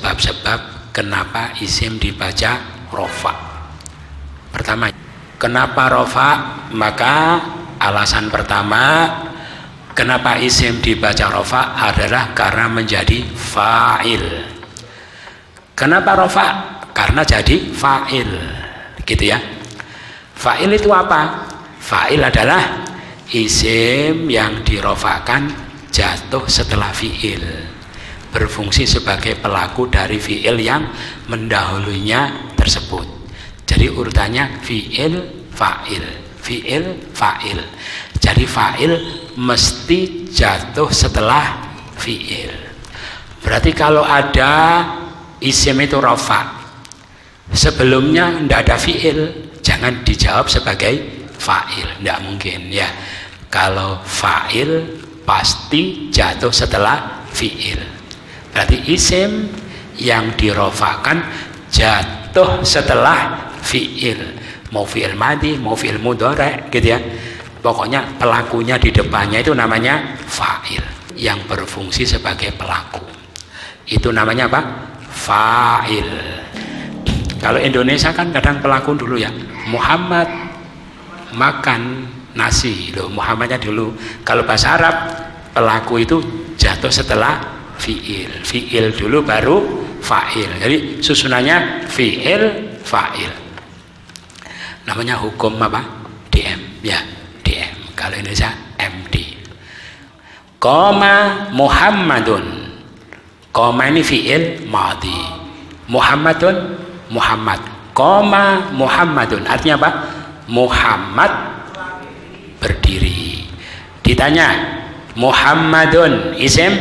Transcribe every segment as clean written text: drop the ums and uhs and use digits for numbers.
sebab-sebab kenapa isim dibaca rofa. Pertama, kenapa rofa? Maka alasan pertama kenapa isim dibaca rofa adalah karena menjadi fa'il. Kenapa rofa? Karena jadi fa'il, gitu ya. Fa'il itu apa? Fa'il adalah isim yang dirofakan jatuh setelah fi'il, berfungsi sebagai pelaku dari fi'il yang mendahulunya tersebut. Jadi urutannya fi'il, fa'il, fi'il, fa'il. Jadi fa'il mesti jatuh setelah fi'il. Berarti kalau ada isim itu rofa, sebelumnya tidak ada fi'il, jangan dijawab sebagai fa'il, tidak mungkin ya. Kalau fa'il pasti jatuh setelah fi'il. Berarti isim yang dirofakan jatuh setelah fi'il, mau fi'il madhi, mau fi'il mudhari', gitu ya. Pokoknya pelakunya di depannya itu namanya fa'il, yang berfungsi sebagai pelaku. Itu namanya apa? Fa'il. Kalau Indonesia kan kadang pelaku dulu ya. Muhammad makan nasi, loh, Muhammadnya dulu. Kalau bahasa Arab pelaku itu jatuh setelah fi'il, fi'il dulu baru fa'il. Jadi susunannya fi'il, fa'il. Namanya hukum apa? DM ya, DM. Kalau Indonesia MD. Qoma Muhammadun. Qoma ini fi'il madhi. Muhammadun, Muhammad. Qoma Muhammadun artinya apa? Muhammad berdiri. Ditanya, Muhammadun isim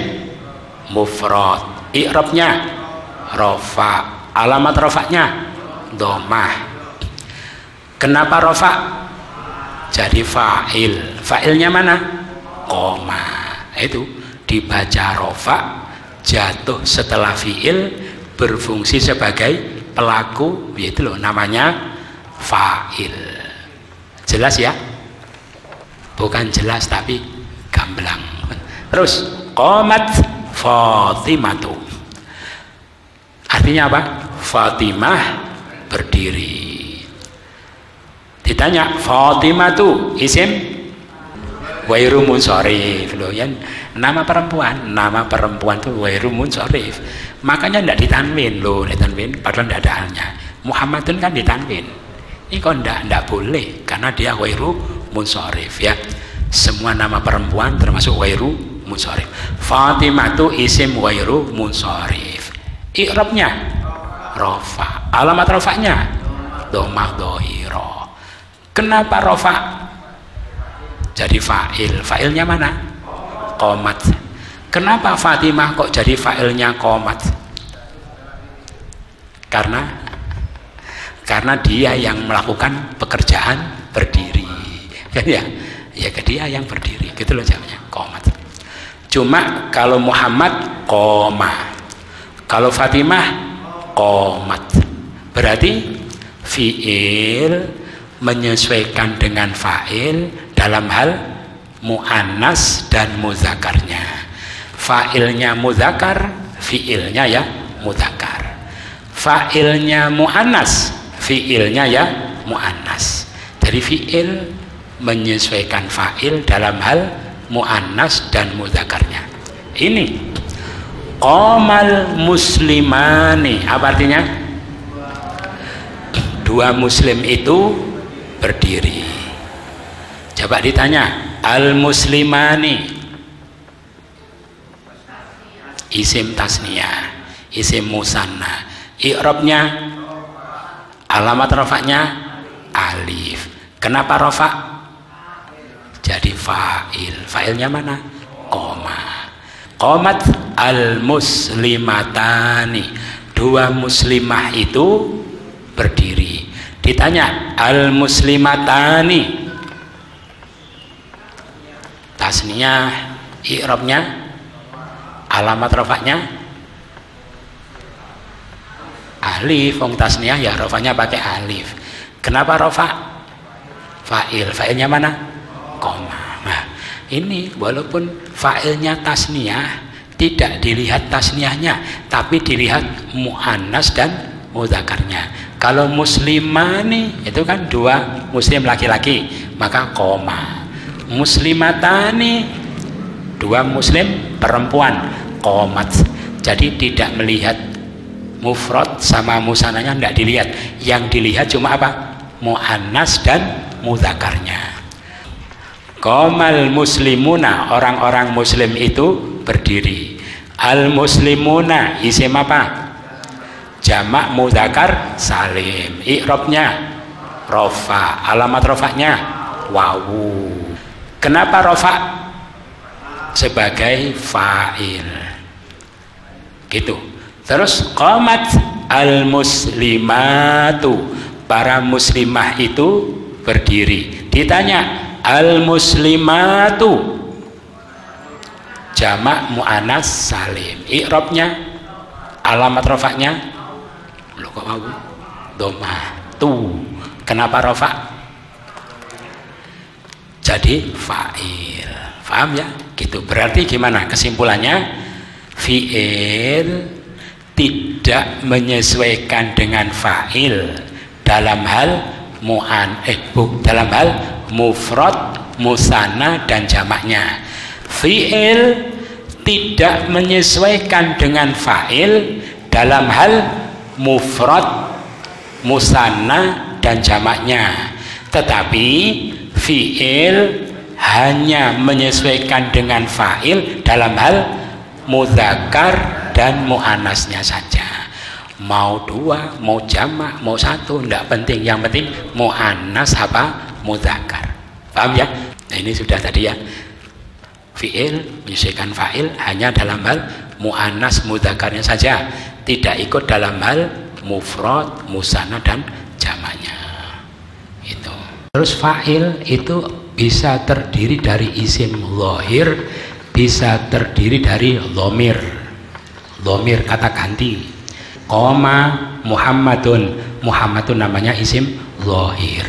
mufrad, i'rabnya rofa, alamat rofanya dhammah. Kenapa rofa? Jadi fa'il. Fa'ilnya mana? Qoma. Itu dibaca rofa, jatuh setelah fi'il, berfungsi sebagai pelaku, itu loh namanya fa'il. Jelas ya? Bukan jelas tapi gamblang. Terus qomat Fatimatu, artinya apa? Fatimah berdiri. Ditanya, Fatimatu isim wairu munsharif, loh ya, nama perempuan tuh wairu munsharif, makanya tidak ditanwin, loh, ditanwin padahal tidak ada halnya. Muhammadun kan ditanwin, ini kok tidak boleh karena dia wairu munsharif ya. Semua nama perempuan termasuk wairu munsharif. Fatimah itu isim wairu munsharif. I'rabnya rofa, alamat rofanya dhammah dhahira. Kenapa rofa? Jadi fa'il. Fa'ilnya mana? Qomat. Kenapa Fatimah kok jadi fa'ilnya qomat? Karena dia yang melakukan pekerjaan berdiri, ya, dia yang berdiri, gitu loh jawabnya, qomat. Cuma kalau Muhammad qoma, kalau Fatimah qomat, berarti fi'il menyesuaikan dengan fa'il dalam hal mu'annas dan mudzakarnya. Fa'ilnya mudzakar, fi'ilnya ya mudzakar. Fa'ilnya mu'annas, fi'ilnya ya mu'annas. Jadi fi'il menyesuaikan fa'il dalam hal mu'annas dan mudzakarnya. Ini qomal muslimani, apa artinya? Dua muslim itu berdiri. Coba ditanya, al muslimani isim tasniyah, isim musanna, i'rabnya alamat rafa'nya alif. Kenapa rafa'? Jadi fa'il. Fa'ilnya mana? Qoma. Qomat al muslimatani, dua muslimah itu berdiri. Ditanya, al muslimatani tasniyah, i'rabnya alamat rafa'nya alif. Wong tasniyah ya rafa'nya pakai alif. Kenapa rafa'? Fa'il. Fa'ilnya mana? Qoma. Nah, ini walaupun fa'ilnya tasniyah tidak dilihat tasniahnya, tapi dilihat muannas dan mudzakarnya. Kalau muslimani itu kan dua muslim laki-laki, maka koma. Muslimatani dua muslim perempuan, qomat. Jadi tidak melihat mufrad sama musananya, tidak dilihat. Yang dilihat cuma apa? Muannas dan mudzakarnya. Qomal muslimuna, orang-orang muslim itu berdiri. Al muslimuna isim apa? Jamak mudzakar salim. I'rabnya rofa, alamat rofanya wawu. Kenapa rofa? Sebagai fa'il gitu. Terus qomat al muslimatu, para muslimah itu berdiri. Ditanya al muslimatu jamak muannas salim. I'rabnya, alamat rofaknya, lo kok mau domah tu. Kenapa rofa? Jadi fa'il. Paham ya? Gitu. Berarti gimana kesimpulannya? Fi'il tidak menyesuaikan dengan fa'il dalam hal dalam hal mufrad, musanna dan jamaknya. Fi'il tidak menyesuaikan dengan fa'il dalam hal mufrad, musanna dan jamaknya. Tetapi fi'il hanya menyesuaikan dengan fa'il dalam hal mudzakkar dan muannasnya saja. Mau dua, mau jamak, mau satu, tidak penting. Yang penting muannas apa? Mudzakkar. Paham ya? Nah, ini sudah tadi ya. Fi'il menyesuaikan fa'il hanya dalam hal muannas mudzakarnya saja, tidak ikut dalam hal mufrad, musanna dan jamaknya. Itu. Terus fa'il itu bisa terdiri dari isim zahir, bisa terdiri dari dhamir. Dhamir kata ganti. Qoma Muhammadun, Muhammadun namanya isim zahir.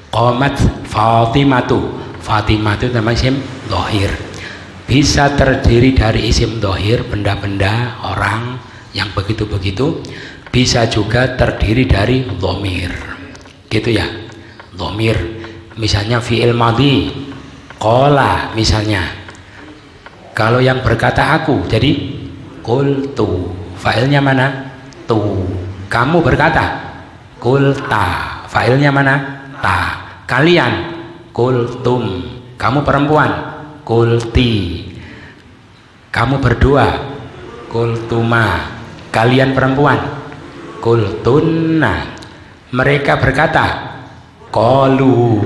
Qomat Fatimatu, Fatimatu namanya isim zahir. Bisa terdiri dari isim zahir, benda-benda, orang yang begitu-begitu. Bisa juga terdiri dari dhamir. Gitu ya. Dhamir. Misalnya fi'il madhi, qala misalnya. Kalau yang berkata aku, jadi qultu. Fa'ilnya mana? Tu. Kamu berkata, qulta. Fa'ilnya mana? Ta. Kalian, qultum. Kamu perempuan, qulti. Kamu berdua, qultuma. Kalian perempuan, qultunna. Mereka berkata, qalu.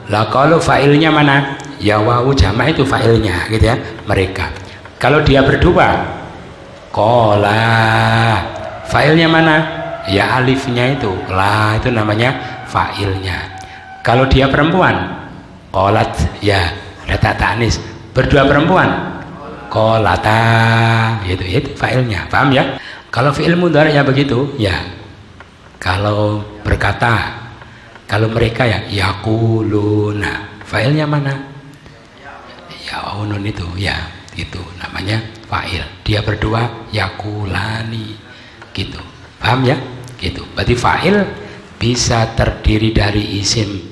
Lah qalu fa'ilnya mana? Ya wawu jamak itu fa'ilnya gitu ya, mereka. Kalau dia berdua, qala. Fa'ilnya mana? Ya alifnya itu, lah itu namanya fa'ilnya. Kalau dia perempuan, qalat, ya ada tak ta'nis. Berdua perempuan, qalata, gitu itu fa'ilnya. Paham ya? Kalau fi'il mudhari'nya begitu, ya. Kalau berkata, kalau mereka ya yaquluna. Fa'ilnya mana? Ya nun itu, ya itu namanya fa'il. Dia berdua yaqulani. Gitu. Paham ya? Gitu. Berarti fa'il bisa terdiri dari isim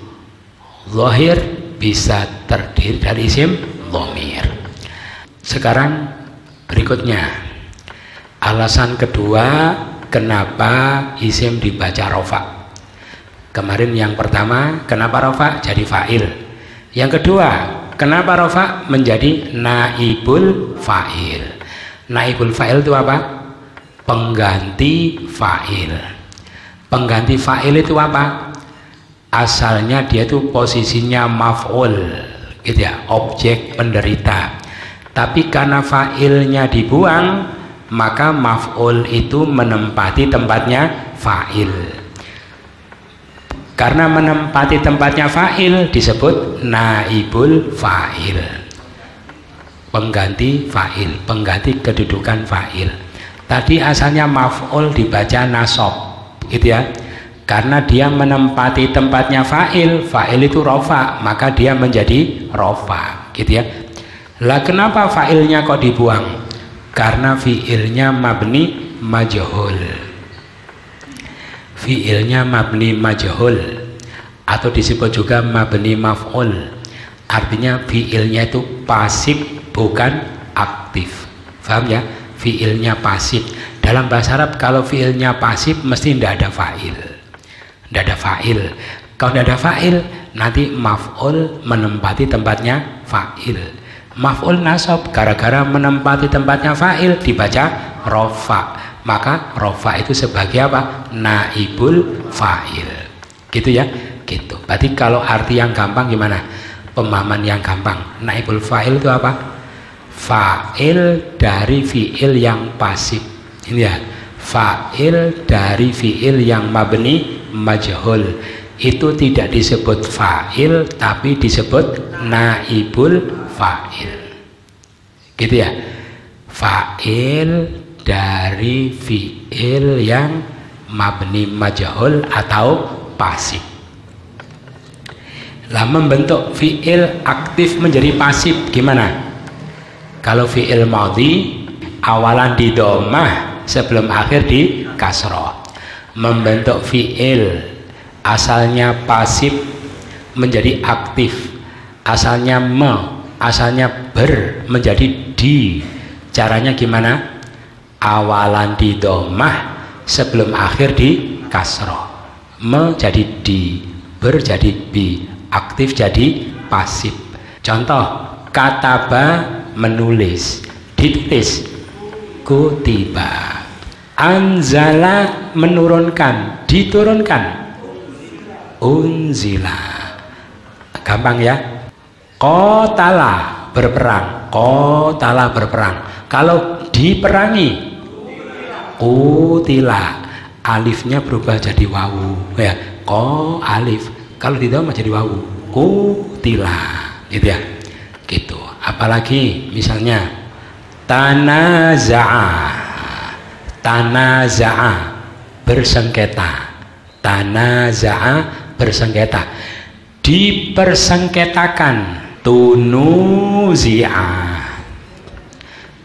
zahir, bisa terdiri dari isim dhamir. Sekarang berikutnya, alasan kedua kenapa isim dibaca rofa. Kemarin yang pertama, kenapa rofa jadi fa'il. Yang kedua, kenapa rofa menjadi naibul fa'il. Naibul fa'il itu apa? Pengganti fa'il. Pengganti fa'il itu apa? Asalnya dia itu posisinya maf'ul gitu ya, objek penderita. Tapi karena fa'ilnya dibuang, maka maf'ul itu menempati tempatnya fa'il. Karena menempati tempatnya fa'il disebut naibul fa'il. Pengganti fa'il, pengganti kedudukan fa'il. Tadi asalnya maf'ul dibaca nasab gitu ya. Karena dia menempati tempatnya fa'il, fa'il itu rofa, maka dia menjadi rofa gitu ya. Lah kenapa fa'ilnya kok dibuang? Karena fiilnya mabni majhul. Fiilnya mabni majhul atau disebut juga mabni maf'ul. Artinya fiilnya itu pasif bukan aktif. Paham ya? Fiilnya pasif. Dalam bahasa Arab kalau fiilnya pasif mesti tidak ada fa'il. Tidak ada fa'il. Kalau tidak ada fa'il nanti maf'ul menempati tempatnya fa'il. Maf'ul nasab gara-gara menempati tempatnya fa'il dibaca rofa. Maka rofa itu sebagai apa? Naibul fa'il. Gitu ya? Gitu. Berarti kalau arti yang gampang gimana? Pemahaman yang gampang. Naibul fa'il itu apa? Fa'il dari fi'il yang pasif. Ini ya. Fa'il dari fi'il yang mabni majhul. Itu tidak disebut fa'il tapi disebut naibul fa'il. Gitu ya. Fa'il dari fi'il yang mabni majhul atau pasif. Lah membentuk fi'il aktif menjadi pasif gimana? Kalau fi'il madhi awalan di dhammah sebelum akhir di kasroh. Membentuk fi'il asalnya pasif menjadi aktif, asalnya asalnya ber menjadi di. Caranya gimana? Awalan di dhammah sebelum akhir di kasroh. Menjadi di, ber jadi bi, aktif jadi pasif. Contoh, kataba menulis, ditulis, kutiba. Anzala menurunkan, diturunkan, unzila. Gampang ya. Qatala berperang, qatala berperang. Kalau diperangi, qutila. Alifnya berubah jadi wawu ya. Ko alif. Kalau di dalam jadi wawu, qutila. Gitu ya. Gitu. Apalagi misalnya tanaza'a. Tanaza'a bersengketa. Tanaza'a bersengketa. Dipersengketakan. Tunuzi'a.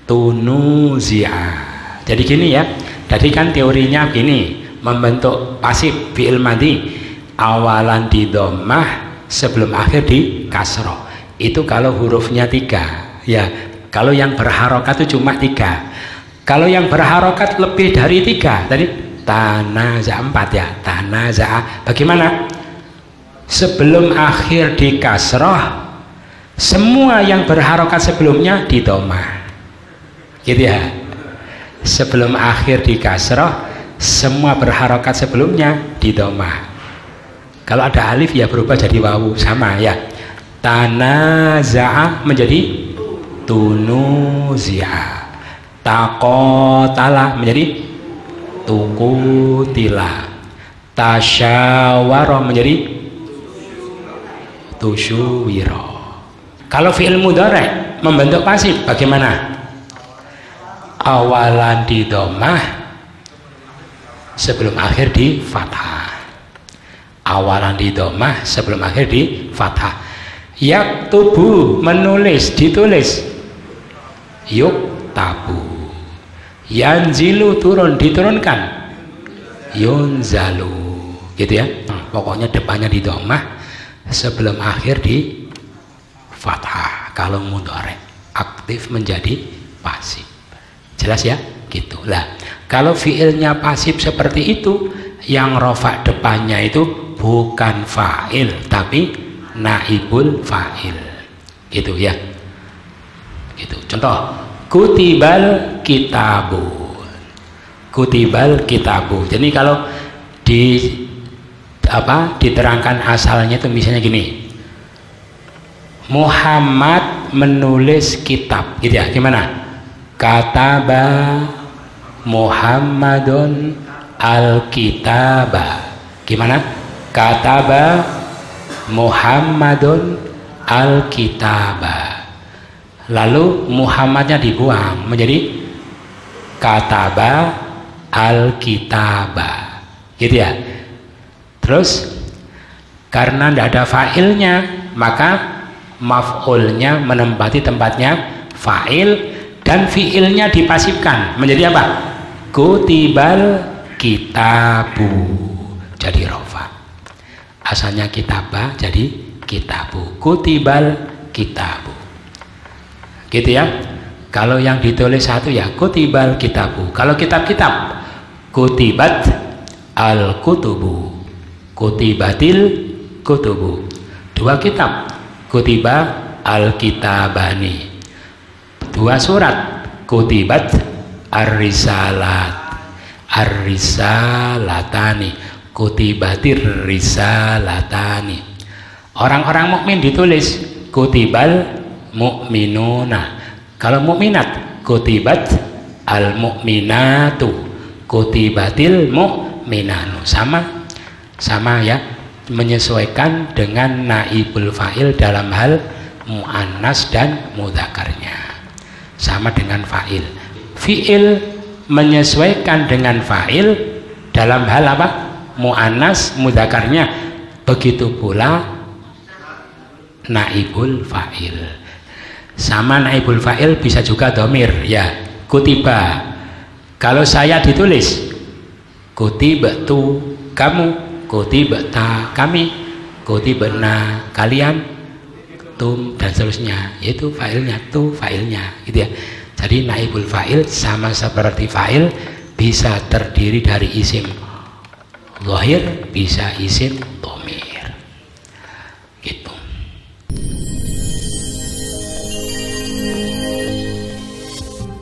Tunuzi'a. Jadi gini ya. Jadi kan teorinya gini, membentuk pasif fi'il madhi awalan di dhammah sebelum akhir di kasroh. Itu kalau hurufnya 3 ya. Kalau yang berharokat itu cuma 3. Kalau yang berharokat lebih dari 3 tadi tanaza 4 ya. Tanaza bagaimana? Sebelum akhir di kasroh semua yang berharokat sebelumnya di dhammah. Gitu ya. Sebelum akhir di kasroh semua berharokat sebelumnya di dhammah. Kalau ada alif ya berubah jadi wawu sama ya. Tanaza'a menjadi tunuzi'a. Taqotala menjadi tuqutila. Tasyawara menjadi tusyuwira. Kalau fi'il mudhari' membentuk pasif bagaimana? Awalan di dhammah sebelum akhir di fathah. Awalan di dhammah sebelum akhir di fathah. Yaktubu menulis, ditulis. Yuktabu. Yanzilu turun, diturunkan. Yunzalu. Gitu ya. Pokoknya depannya di dhammah sebelum akhir di fathah. Kalau mudhari' aktif menjadi pasif. Jelas ya? Gitu lah. Kalau fiilnya pasif seperti itu, yang rofa depannya itu bukan fa'il tapi naibul fa'il. Gitu ya. Gitu. Contoh, kutibal kitabu. Kutibal kitabu. Jadi kalau diterangkan asalnya itu misalnya gini. Muhammad menulis kitab. Gitu ya. Gimana? Kataba Muhammadun al-kitaba. Gimana? Kataba Muhammadun al-kitaba. Lalu Muhammadnya dibuang menjadi kataba al-kitaba. Gitu ya. Terus karena tidak ada fa'ilnya maka maf'ulnya menempati tempatnya fa'il. dan fiilnya dipasifkan menjadi apa? Kutibal kitabu, jadi rofa. Asalnya kitabah jadi kitabu, kutibal kitabu, gitu ya. Kalau yang ditulis satu ya kutibal kitabu. Kalau kitab-kitab kutibat al kutubu, kutibatil kutubu. Dua kitab kutiba al kitabani. Dua surat kutibat ar-risalat, ar-risalatani, kutibatir risalatani. Orang-orang mukmin ditulis kutibal mu'minuna. Kalau mukminat kutibat al mu'minatu, kutibatil mu'minanu. Sama ya, menyesuaikan dengan naibul fa'il dalam hal mu'annas dan mudzakarnya. Sama dengan fa'il. Fi'il menyesuaikan dengan fa'il dalam hal apa? Mu'annas mudzakarnya. Begitu pula naibul fa'il. Sama naibul fa'il bisa juga domir ya. Kutiba, kalau saya ditulis kutibatu kamu, kutibata kami, kutibana kalian, tum dan seterusnya, yaitu fa'ilnya, tu fa'ilnya gitu ya. Jadi naibul fa'il sama seperti fa'il, bisa terdiri dari isim zahir, bisa isim dhamir gitu.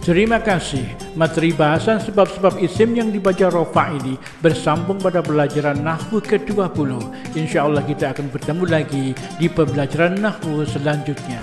Terima kasih. Materi bahasan sebab-sebab isim yang dibaca rofa ini bersambung pada pelajaran Nahwu ke-20. Insya Allah kita akan bertemu lagi di pembelajaran Nahwu selanjutnya.